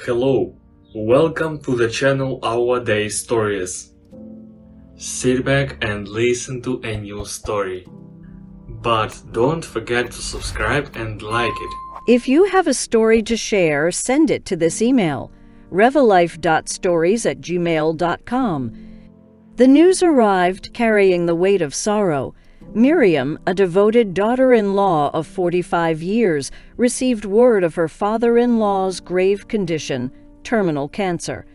Hello, welcome to the channel Our Day Stories. Sit back and listen to a new story. But don't forget to subscribe and like it. If you have a story to share, send it to this email, revalife.stories@gmail.com. The news arrived carrying the weight of sorrow. Miriam, a devoted daughter-in-law of 45 years, received word of her father-in-law's grave condition, terminal cancer.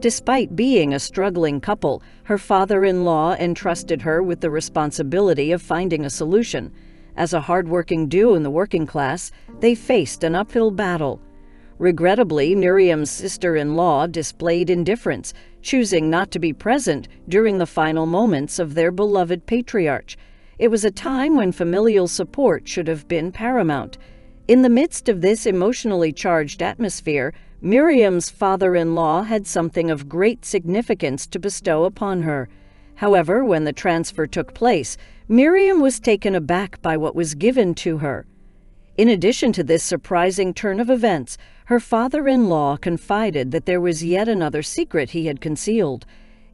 Despite being a struggling couple, her father-in-law entrusted her with the responsibility of finding a solution. As a hard-working duo in the working class, they faced an uphill battle. Regrettably, Miriam's sister-in-law displayed indifference, choosing not to be present during the final moments of their beloved patriarch. It was a time when familial support should have been paramount. In the midst of this emotionally charged atmosphere, Miriam's father-in-law had something of great significance to bestow upon her. However, when the transfer took place, Miriam was taken aback by what was given to her. In addition to this surprising turn of events, her father-in-law confided that there was yet another secret he had concealed.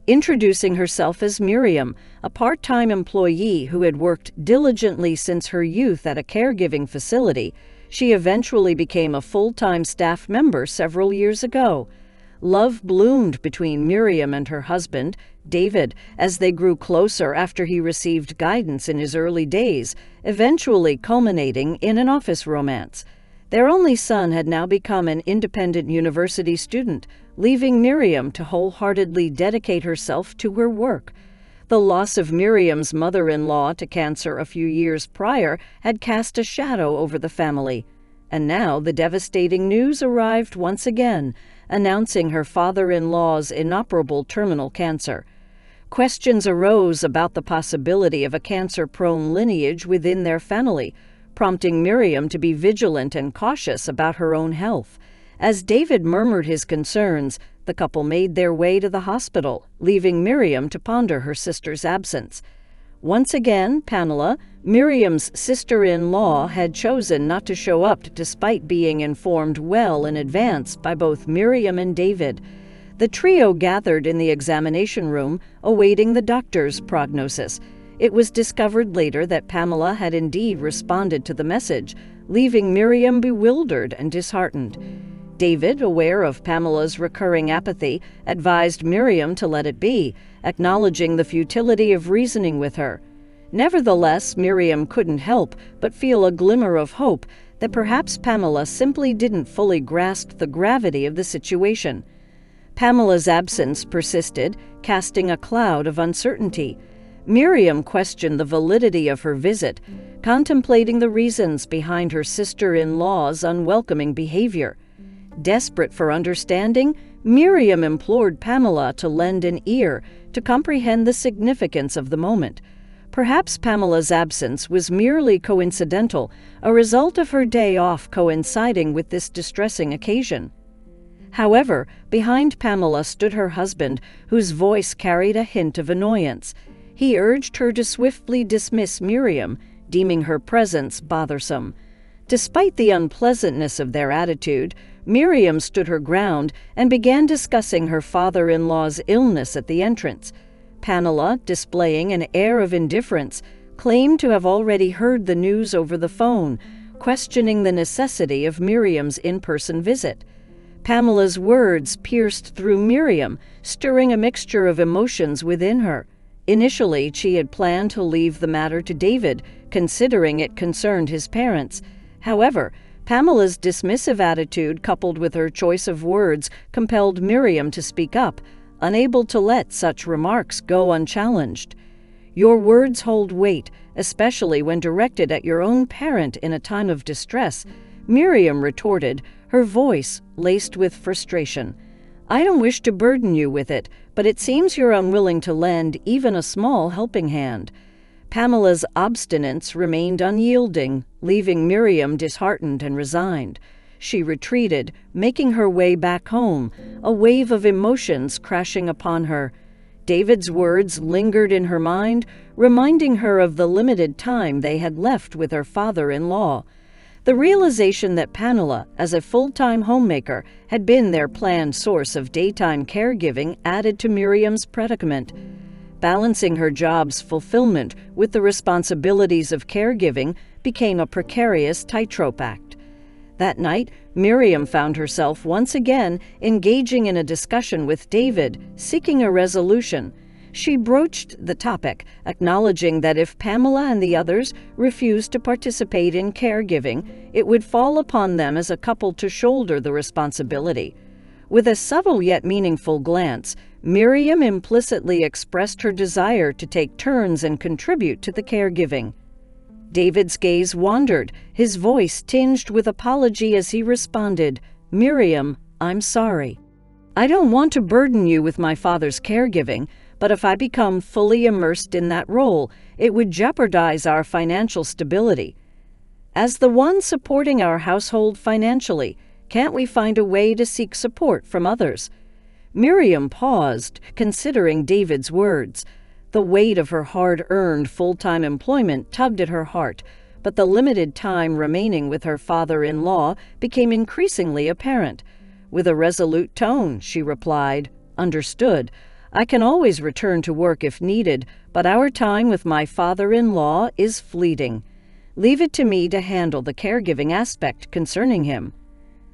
Introducing herself as Miriam, a part-time employee who had worked diligently since her youth at a caregiving facility, she eventually became a full-time staff member several years ago. Love bloomed between Miriam and her husband, David, as they grew closer after he received guidance in his early days, eventually culminating in an office romance. Their only son had now become an independent university student, leaving Miriam to wholeheartedly dedicate herself to her work. The loss of Miriam's mother-in-law to cancer a few years prior had cast a shadow over the family. And now the devastating news arrived once again, announcing her father-in-law's inoperable terminal cancer. Questions arose about the possibility of a cancer-prone lineage within their family, prompting Miriam to be vigilant and cautious about her own health. As David murmured his concerns, the couple made their way to the hospital, leaving Miriam to ponder her sister's absence. Once again, Pamela, Miriam's sister-in-law, had chosen not to show up despite being informed well in advance by both Miriam and David. The trio gathered in the examination room, awaiting the doctor's prognosis. It was discovered later that Pamela had indeed responded to the message, leaving Miriam bewildered and disheartened. David, aware of Pamela's recurring apathy, advised Miriam to let it be, acknowledging the futility of reasoning with her. Nevertheless, Miriam couldn't help but feel a glimmer of hope that perhaps Pamela simply didn't fully grasp the gravity of the situation. Pamela's absence persisted, casting a cloud of uncertainty. Miriam questioned the validity of her visit, contemplating the reasons behind her sister-in-law's unwelcoming behavior. Desperate for understanding, Miriam implored Pamela to lend an ear to comprehend the significance of the moment. Perhaps Pamela's absence was merely coincidental, a result of her day off coinciding with this distressing occasion. However, behind Pamela stood her husband, whose voice carried a hint of annoyance. He urged her to swiftly dismiss Miriam, deeming her presence bothersome. Despite the unpleasantness of their attitude, Miriam stood her ground and began discussing her father-in-law's illness at the entrance. Pamela, displaying an air of indifference, claimed to have already heard the news over the phone, questioning the necessity of Miriam's in-person visit. Pamela's words pierced through Miriam, stirring a mixture of emotions within her. Initially, she had planned to leave the matter to David, considering it concerned his parents. However, Pamela's dismissive attitude, coupled with her choice of words, compelled Miriam to speak up, unable to let such remarks go unchallenged. "Your words hold weight, especially when directed at your own parent in a time of distress," Miriam retorted, her voice laced with frustration. "I don't wish to burden you with it, but it seems you're unwilling to lend even a small helping hand." Pamela's obstinance remained unyielding, leaving Miriam disheartened and resigned. She retreated, making her way back home, a wave of emotions crashing upon her. David's words lingered in her mind, reminding her of the limited time they had left with her father-in-law. The realization that Pamela, as a full-time homemaker, had been their planned source of daytime caregiving added to Miriam's predicament. Balancing her job's fulfillment with the responsibilities of caregiving became a precarious tightrope act. That night, Miriam found herself once again engaging in a discussion with David, seeking a resolution. She broached the topic, acknowledging that if Pamela and the others refused to participate in caregiving, it would fall upon them as a couple to shoulder the responsibility. With a subtle yet meaningful glance, Miriam implicitly expressed her desire to take turns and contribute to the caregiving. David's gaze wandered, his voice tinged with apology as he responded, "Miriam, I'm sorry. I don't want to burden you with my father's caregiving, but if I become fully immersed in that role, it would jeopardize our financial stability. As the one supporting our household financially, can't we find a way to seek support from others?" Miriam paused, considering David's words. The weight of her hard-earned full-time employment tugged at her heart, but the limited time remaining with her father-in-law became increasingly apparent. With a resolute tone, she replied, "Understood. I can always return to work if needed, but our time with my father-in-law is fleeting. Leave it to me to handle the caregiving aspect concerning him."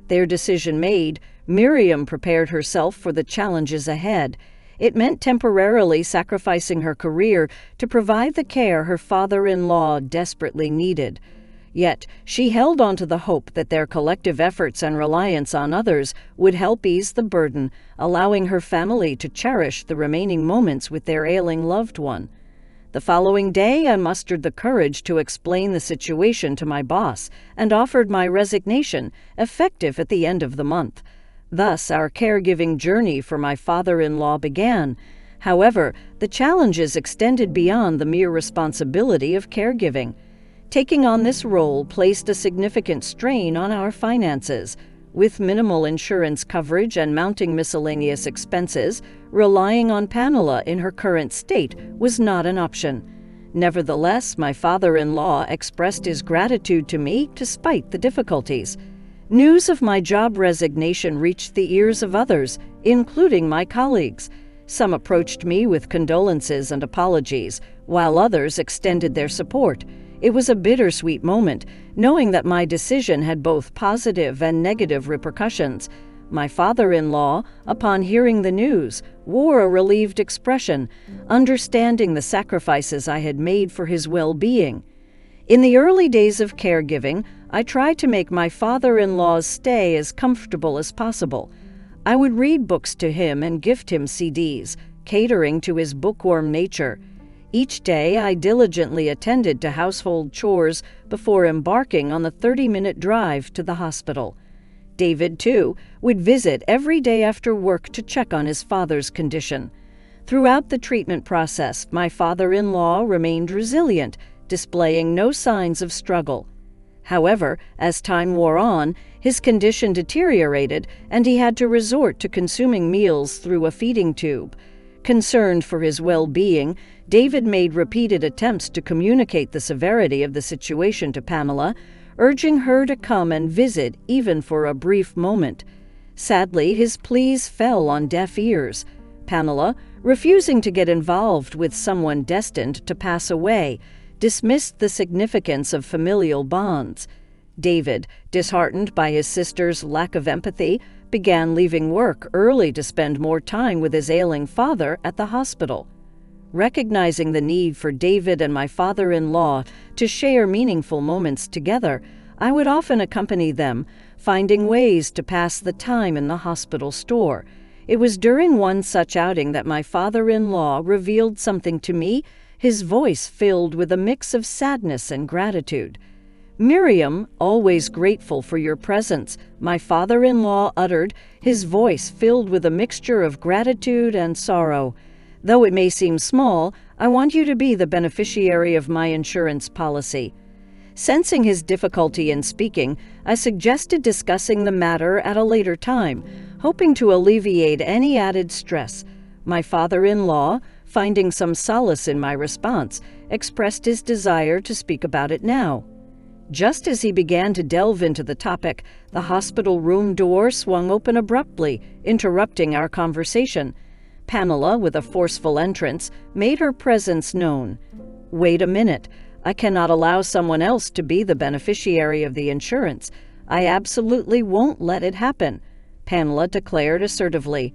Their decision made, Miriam prepared herself for the challenges ahead. It meant temporarily sacrificing her career to provide the care her father-in-law desperately needed. Yet she held on to the hope that their collective efforts and reliance on others would help ease the burden, allowing her family to cherish the remaining moments with their ailing loved one. The following day, I mustered the courage to explain the situation to my boss and offered my resignation, effective at the end of the month. Thus, our caregiving journey for my father-in-law began. However, the challenges extended beyond the mere responsibility of caregiving. Taking on this role placed a significant strain on our finances. With minimal insurance coverage and mounting miscellaneous expenses, relying on Pamela in her current state was not an option. Nevertheless, my father-in-law expressed his gratitude to me despite the difficulties. News of my job resignation reached the ears of others, including my colleagues. Some approached me with condolences and apologies, while others extended their support. It was a bittersweet moment, knowing that my decision had both positive and negative repercussions. My father-in-law, upon hearing the news, wore a relieved expression, understanding the sacrifices I had made for his well-being. In the early days of caregiving, I tried to make my father-in-law's stay as comfortable as possible. I would read books to him and gift him CDs, catering to his bookworm nature. Each day, I diligently attended to household chores before embarking on the 30-minute drive to the hospital. David, too, would visit every day after work to check on his father's condition. Throughout the treatment process, my father-in-law remained resilient, displaying no signs of struggle. However, as time wore on, his condition deteriorated and he had to resort to consuming meals through a feeding tube. Concerned for his well-being, David made repeated attempts to communicate the severity of the situation to Pamela, urging her to come and visit even for a brief moment. Sadly, his pleas fell on deaf ears. Pamela, refusing to get involved with someone destined to pass away, dismissed the significance of familial bonds. David, disheartened by his sister's lack of empathy, began leaving work early to spend more time with his ailing father at the hospital. Recognizing the need for David and my father-in-law to share meaningful moments together, I would often accompany them, finding ways to pass the time in the hospital store. It was during one such outing that my father-in-law revealed something to me, his voice filled with a mix of sadness and gratitude. "Miriam, always grateful for your presence," my father-in-law uttered, his voice filled with a mixture of gratitude and sorrow. "Though it may seem small, I want you to be the beneficiary of my insurance policy." Sensing his difficulty in speaking, I suggested discussing the matter at a later time, hoping to alleviate any added stress. My father-in-law, finding some solace in my response, expressed his desire to speak about it now. Just as he began to delve into the topic, the hospital room door swung open abruptly, interrupting our conversation. Pamela, with a forceful entrance, made her presence known. "Wait a minute. I cannot allow someone else to be the beneficiary of the insurance. I absolutely won't let it happen," Pamela declared assertively.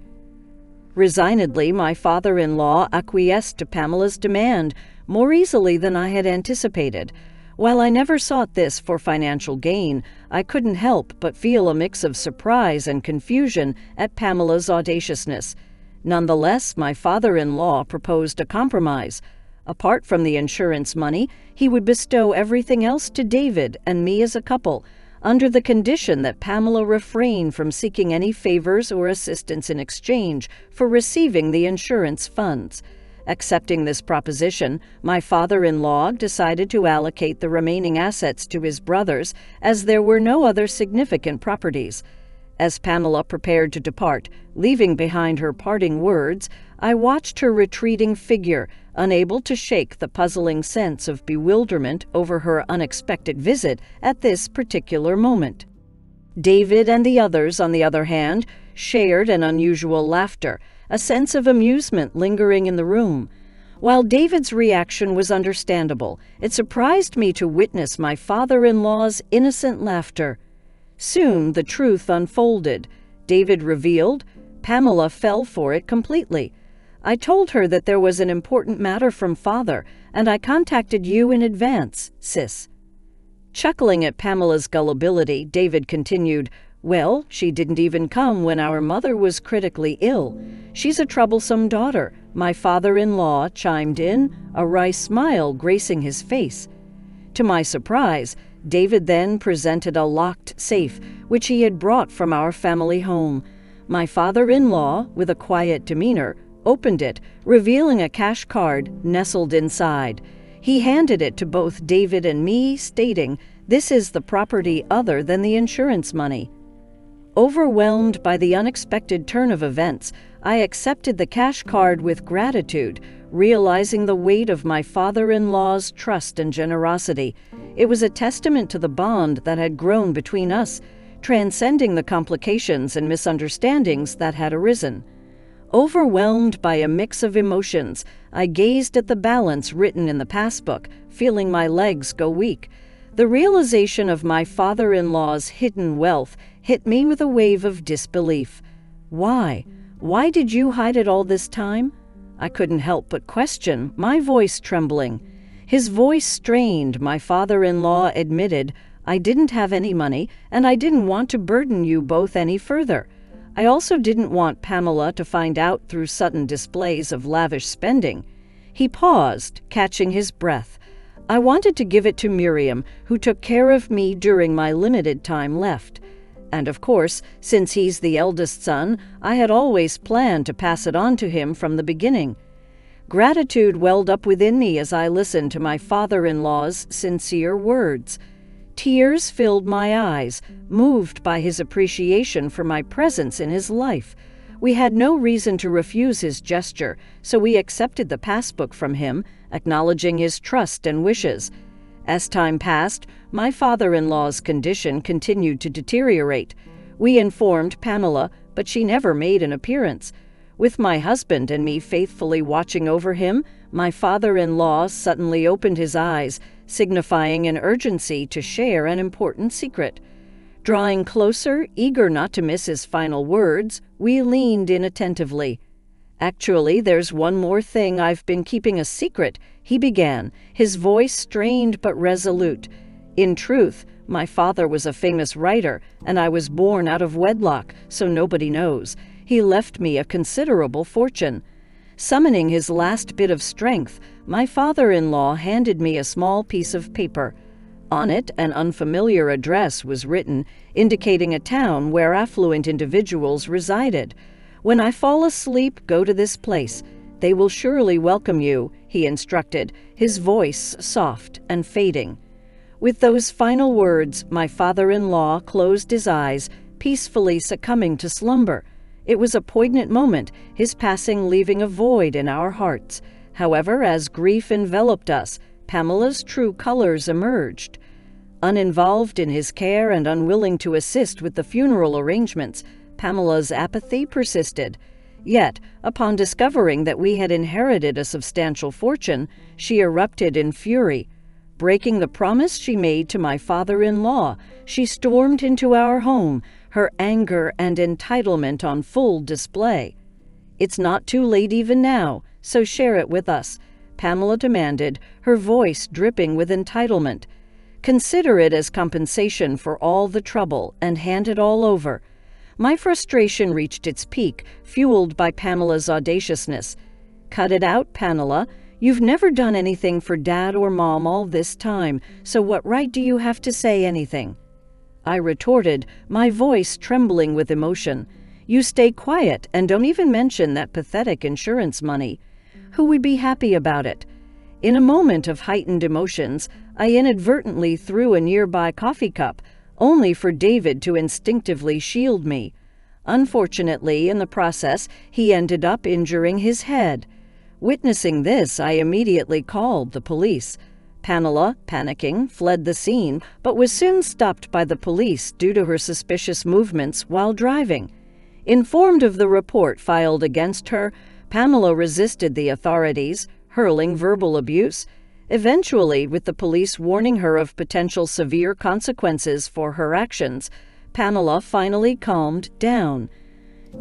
Resignedly, my father-in-law acquiesced to Pamela's demand more easily than I had anticipated. While I never sought this for financial gain, I couldn't help but feel a mix of surprise and confusion at Pamela's audaciousness. Nonetheless, my father-in-law proposed a compromise. Apart from the insurance money, he would bestow everything else to David and me as a couple, under the condition that Pamela refrain from seeking any favors or assistance in exchange for receiving the insurance funds. Accepting this proposition, my father-in-law decided to allocate the remaining assets to his brothers, as there were no other significant properties. As Pamela prepared to depart, leaving behind her parting words, I watched her retreating figure, unable to shake the puzzling sense of bewilderment over her unexpected visit at this particular moment. David and the others, on the other hand, shared an unusual laughter, a sense of amusement lingering in the room. While David's reaction was understandable, it surprised me to witness my father-in-law's innocent laughter. Soon the truth unfolded. David revealed. Pamela fell for it completely. "I told her that there was an important matter from Father, and I contacted you in advance, sis." Chuckling at Pamela's gullibility, David continued, "Well, she didn't even come when our mother was critically ill. She's a troublesome daughter," my father-in-law chimed in, a wry smile gracing his face. To my surprise, David then presented a locked safe, which he had brought from our family home. My father-in-law, with a quiet demeanor, opened it, revealing a cash card nestled inside. He handed it to both David and me, stating, "This is the property other than the insurance money." Overwhelmed by the unexpected turn of events, I accepted the cash card with gratitude, realizing the weight of my father-in-law's trust and generosity. It was a testament to the bond that had grown between us, transcending the complications and misunderstandings that had arisen. Overwhelmed by a mix of emotions, I gazed at the balance written in the passbook, feeling my legs go weak. The realization of my father-in-law's hidden wealth hit me with a wave of disbelief. Why? Why did you hide it all this time? I couldn't help but question, my voice trembling. His voice strained, my father-in-law admitted, "I didn't have any money, and I didn't want to burden you both any further. I also didn't want Pamela to find out through sudden displays of lavish spending." He paused, catching his breath. "I wanted to give it to Miriam, who took care of me during my limited time left. And of course, since he's the eldest son, I had always planned to pass it on to him from the beginning." Gratitude welled up within me as I listened to my father-in-law's sincere words. Tears filled my eyes, moved by his appreciation for my presence in his life. We had no reason to refuse his gesture, so we accepted the passbook from him, acknowledging his trust and wishes. As time passed, my father-in-law's condition continued to deteriorate. We informed Pamela, but she never made an appearance. With my husband and me faithfully watching over him, my father-in-law suddenly opened his eyes, signifying an urgency to share an important secret. Drawing closer, eager not to miss his final words, we leaned in attentively. "Actually, there's one more thing I've been keeping a secret," he began, his voice strained but resolute. "In truth, my father was a famous writer, and I was born out of wedlock, so nobody knows. He left me a considerable fortune." Summoning his last bit of strength, my father-in-law handed me a small piece of paper. On it, an unfamiliar address was written, indicating a town where affluent individuals resided. "When I fall asleep, go to this place. They will surely welcome you," he instructed, his voice soft and fading. With those final words, my father-in-law closed his eyes, peacefully succumbing to slumber. It was a poignant moment, his passing leaving a void in our hearts. However, as grief enveloped us, Pamela's true colors emerged. Uninvolved in his care and unwilling to assist with the funeral arrangements, Pamela's apathy persisted. Yet, upon discovering that we had inherited a substantial fortune, she erupted in fury. Breaking the promise she made to my father-in-law, she stormed into our home, her anger and entitlement on full display. "It's not too late even now, so share it with us," Pamela demanded, her voice dripping with entitlement. "Consider it as compensation for all the trouble and hand it all over." My frustration reached its peak, fueled by Pamela's audaciousness. "Cut it out, Pamela. You've never done anything for Dad or Mom all this time, so what right do you have to say anything?" I retorted, my voice trembling with emotion. "You stay quiet and don't even mention that pathetic insurance money. Who would be happy about it?" In a moment of heightened emotions, I inadvertently threw a nearby coffee cup, only for David to instinctively shield me. Unfortunately, in the process, he ended up injuring his head. Witnessing this, I immediately called the police. Pamela, panicking, fled the scene, but was soon stopped by the police due to her suspicious movements while driving. Informed of the report filed against her, Pamela resisted the authorities, hurling verbal abuse. Eventually, with the police warning her of potential severe consequences for her actions, Pamela finally calmed down.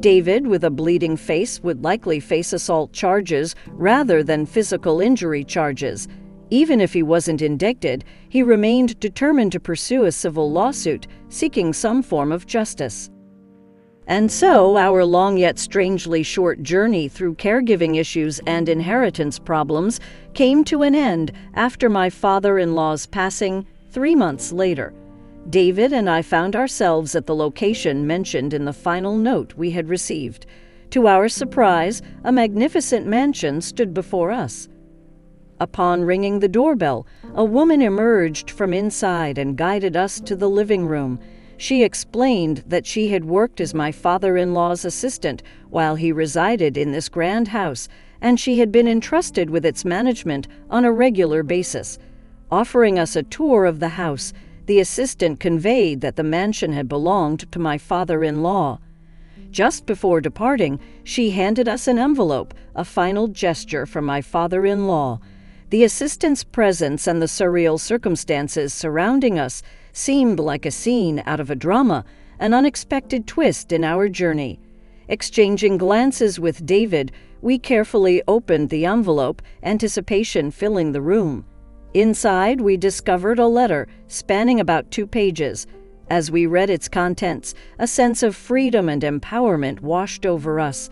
David, with a bleeding face, would likely face assault charges rather than physical injury charges. Even if he wasn't indicted, he remained determined to pursue a civil lawsuit, seeking some form of justice. And so, our long yet strangely short journey through caregiving issues and inheritance problems came to an end after my father-in-law's passing 3 months later. David and I found ourselves at the location mentioned in the final note we had received. To our surprise, a magnificent mansion stood before us. Upon ringing the doorbell, a woman emerged from inside and guided us to the living room. She explained that she had worked as my father-in-law's assistant while he resided in this grand house, and she had been entrusted with its management on a regular basis. Offering us a tour of the house, the assistant conveyed that the mansion had belonged to my father-in-law. Just before departing, she handed us an envelope, a final gesture from my father-in-law. The assistant's presence and the surreal circumstances surrounding us seemed like a scene out of a drama, an unexpected twist in our journey. Exchanging glances with David, we carefully opened the envelope, anticipation filling the room. Inside, we discovered a letter spanning about 2 pages. As we read its contents, a sense of freedom and empowerment washed over us.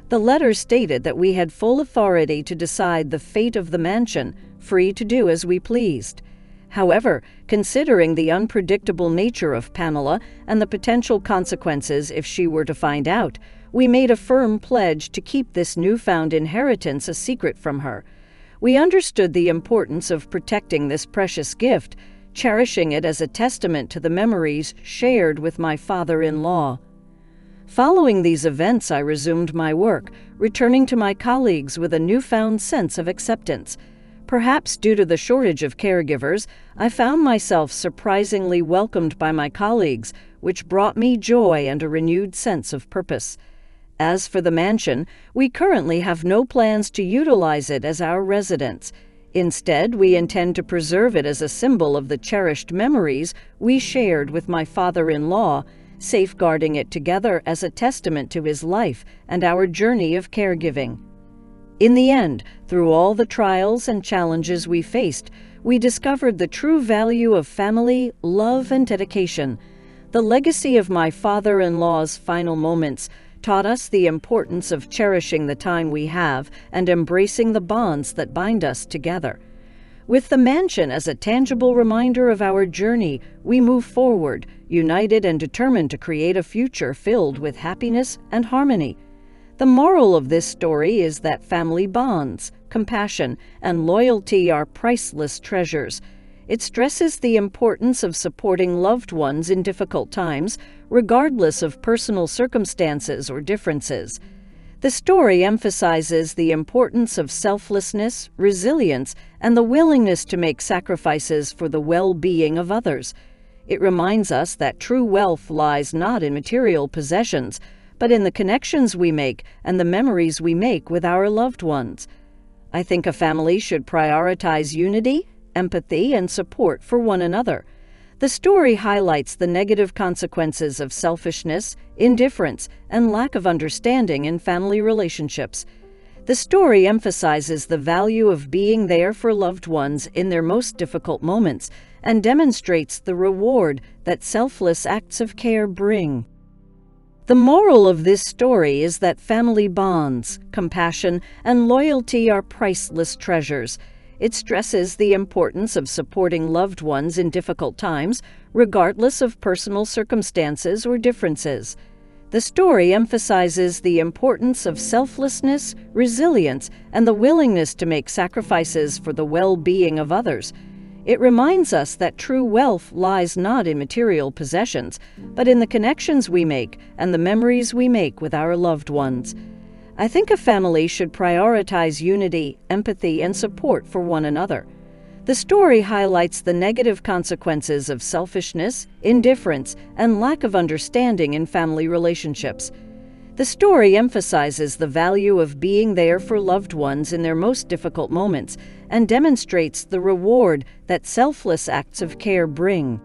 The letter stated that we had full authority to decide the fate of the mansion, free to do as we pleased. However, considering the unpredictable nature of Pamela and the potential consequences if she were to find out, we made a firm pledge to keep this newfound inheritance a secret from her. We understood the importance of protecting this precious gift, cherishing it as a testament to the memories shared with my father-in-law. Following these events, I resumed my work, returning to my colleagues with a newfound sense of acceptance. Perhaps due to the shortage of caregivers, I found myself surprisingly welcomed by my colleagues, which brought me joy and a renewed sense of purpose. As for the mansion, we currently have no plans to utilize it as our residence. Instead, we intend to preserve it as a symbol of the cherished memories we shared with my father-in-law, safeguarding it together as a testament to his life and our journey of caregiving. In the end, through all the trials and challenges we faced, we discovered the true value of family, love, and dedication. The legacy of my father-in-law's final moments taught us the importance of cherishing the time we have and embracing the bonds that bind us together. With the mansion as a tangible reminder of our journey, we move forward, united and determined to create a future filled with happiness and harmony. The moral of this story is that family bonds, compassion, and loyalty are priceless treasures. It stresses the importance of supporting loved ones in difficult times, regardless of personal circumstances or differences. The story emphasizes the importance of selflessness, resilience, and the willingness to make sacrifices for the well-being of others. It reminds us that true wealth lies not in material possessions, but in the connections we make and the memories we make with our loved ones. I think a family should prioritize unity, empathy, and support for one another. The story highlights the negative consequences of selfishness, indifference, and lack of understanding in family relationships. The story emphasizes the value of being there for loved ones in their most difficult moments and demonstrates the reward that selfless acts of care bring. The moral of this story is that family bonds, compassion, and loyalty are priceless treasures. It stresses the importance of supporting loved ones in difficult times, regardless of personal circumstances or differences. The story emphasizes the importance of selflessness, resilience, and the willingness to make sacrifices for the well-being of others. It reminds us that true wealth lies not in material possessions, but in the connections we make and the memories we make with our loved ones. I think a family should prioritize unity, empathy, and support for one another. The story highlights the negative consequences of selfishness, indifference, and lack of understanding in family relationships. The story emphasizes the value of being there for loved ones in their most difficult moments and demonstrates the reward that selfless acts of care bring.